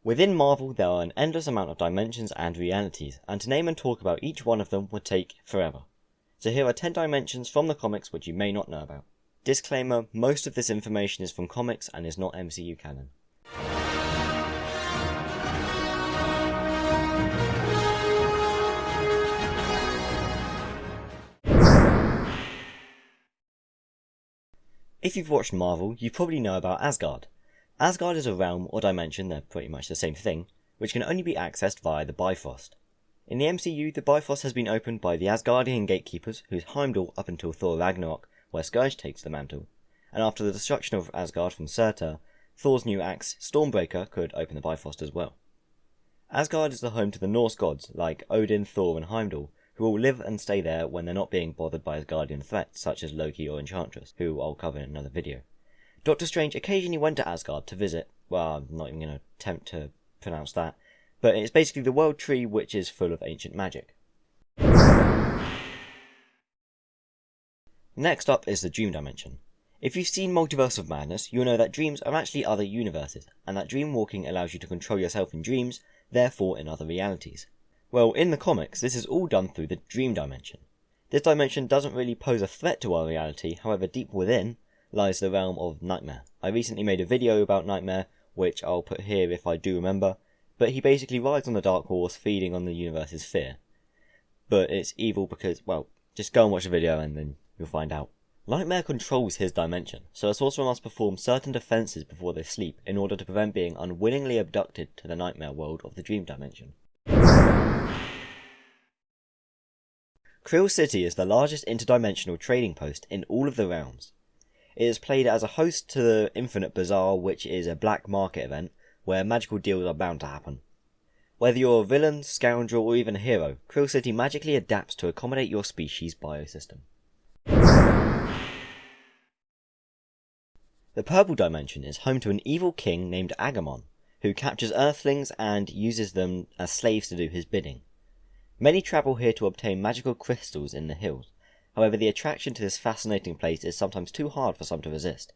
Within Marvel, there are an endless amount of dimensions and realities, and to name and talk about each one of them would take forever. So here are 10 dimensions from the comics which you may not know about. Disclaimer, most of this information is from comics and is not MCU canon. If you've watched Marvel, you probably know about Asgard. Asgard is a realm or dimension, they're pretty much the same thing, which can only be accessed via the Bifrost. In the MCU, the Bifrost has been opened by the Asgardian gatekeepers, whose Heimdall up until Thor Ragnarok, where Scourge takes the mantle, and after the destruction of Asgard from Surtur, Thor's new axe, Stormbreaker, could open the Bifrost as well. Asgard is the home to the Norse gods, like Odin, Thor and Heimdall, who will live and stay there when they're not being bothered by Asgardian threats such as Loki or Enchantress, who I'll cover in another video. Doctor Strange occasionally went to Asgard to visit, well, I'm not even going to attempt to pronounce that, but it's basically the world tree which is full of ancient magic. Next up is the Dream Dimension. If you've seen Multiverse of Madness, you'll know that dreams are actually other universes, and that dream walking allows you to control yourself in dreams, therefore in other realities. Well, in the comics, this is all done through the Dream Dimension. This dimension doesn't really pose a threat to our reality, however deep within lies the realm of Nightmare. I recently made a video about Nightmare, which I'll put here if I do remember, but he basically rides on the Dark Horse feeding on the universe's fear. But it's evil because, well, just go and watch the video and then you'll find out. Nightmare controls his dimension, so a sorcerer must perform certain defences before they sleep in order to prevent being unwillingly abducted to the nightmare world of the Dream Dimension. Krill City is the largest interdimensional trading post in all of the realms. It is played as a host to the Infinite Bazaar, which is a black market event where magical deals are bound to happen. Whether you're a villain, scoundrel or even a hero, Krill City magically adapts to accommodate your species' biosystem. The Purple Dimension is home to an evil king named Agamotto, who captures Earthlings and uses them as slaves to do his bidding. Many travel here to obtain magical crystals in the hills. However, the attraction to this fascinating place is sometimes too hard for some to resist.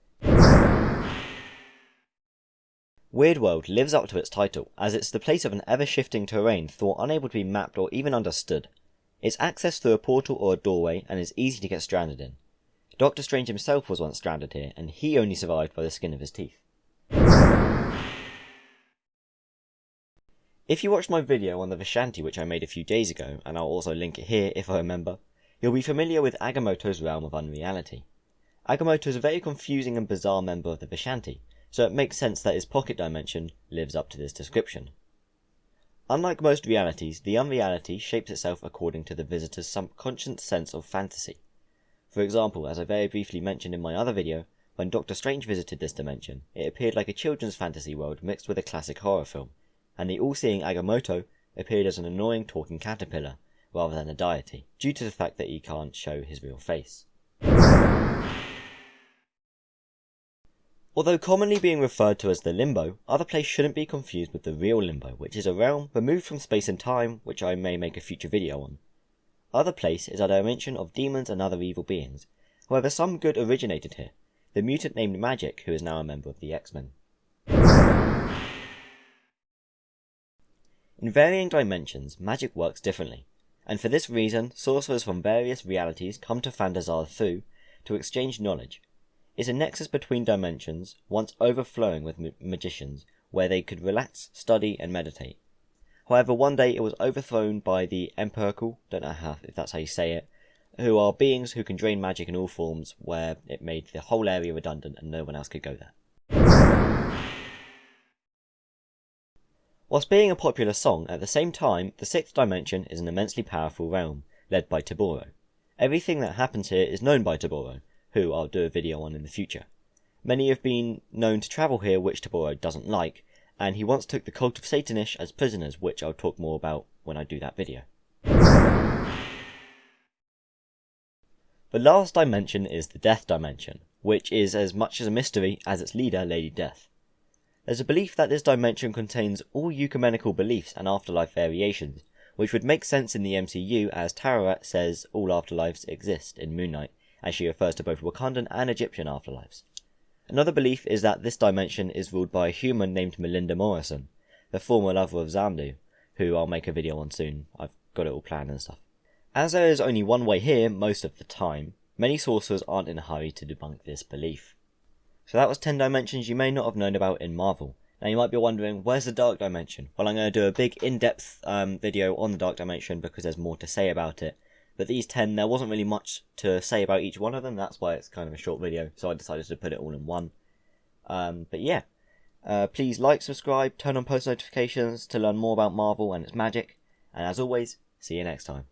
Weird World lives up to its title, as it's the place of an ever-shifting terrain thought unable to be mapped or even understood. It's accessed through a portal or a doorway and is easy to get stranded in. Doctor Strange himself was once stranded here, and he only survived by the skin of his teeth. If you watched my video on the Vishanti which I made a few days ago, and I'll also link it here if I remember, you'll be familiar with Agamotto's realm of unreality. Agamotto is a very confusing and bizarre member of the Vishanti, so it makes sense that his pocket dimension lives up to this description. Unlike most realities, the unreality shapes itself according to the visitor's subconscious sense of fantasy. For example, as I very briefly mentioned in my other video, when Doctor Strange visited this dimension, it appeared like a children's fantasy world mixed with a classic horror film, and the all-seeing Agamotto appeared as an annoying talking caterpillar, rather than a deity, due to the fact that he can't show his real face. Although commonly being referred to as the Limbo, Other Place shouldn't be confused with the real Limbo, which is a realm removed from space and time, which I may make a future video on. Other Place is a dimension of demons and other evil beings. However, some good originated here, the mutant named Magic, who is now a member of the X-Men. In varying dimensions, magic works differently, and for this reason, sorcerers from various realities come to Phantasar through to exchange knowledge. It's a nexus between dimensions, once overflowing with magicians, where they could relax, study, and meditate. However, one day it was overthrown by the Empirical, don't know if that's how you say it, who are beings who can drain magic in all forms, where it made the whole area redundant and no one else could go there. Whilst being a popular song, at the same time, the sixth dimension is an immensely powerful realm, led by Taboro. Everything that happens here is known by Taboro, who I'll do a video on in the future. Many have been known to travel here, which Taboro doesn't like, and he once took the cult of Satanish as prisoners, which I'll talk more about when I do that video. The last dimension is the Death Dimension, which is as much as a mystery as its leader, Lady Death. There's a belief that this dimension contains all ecumenical beliefs and afterlife variations, which would make sense in the MCU as Tararat says all afterlives exist in Moon Knight, as she refers to both Wakandan and Egyptian afterlives. Another belief is that this dimension is ruled by a human named Melinda Morrison. the former lover of Xandu, who I'll make a video on soon. I've got it all planned and stuff. As there is only one way here most of the time, many sorcerers aren't in a hurry to debunk this belief. So that was 10 dimensions you may not have known about in Marvel. Now you might be wondering, where's the Dark Dimension? Well, I'm going to do a big in-depth video on the Dark Dimension because there's more to say about it. But these 10, there wasn't really much to say about each one of them, that's why it's kind of a short video, so I decided to put it all in one. But yeah, please like, subscribe, turn on post notifications to learn more about Marvel and its magic, and as always, see you next time.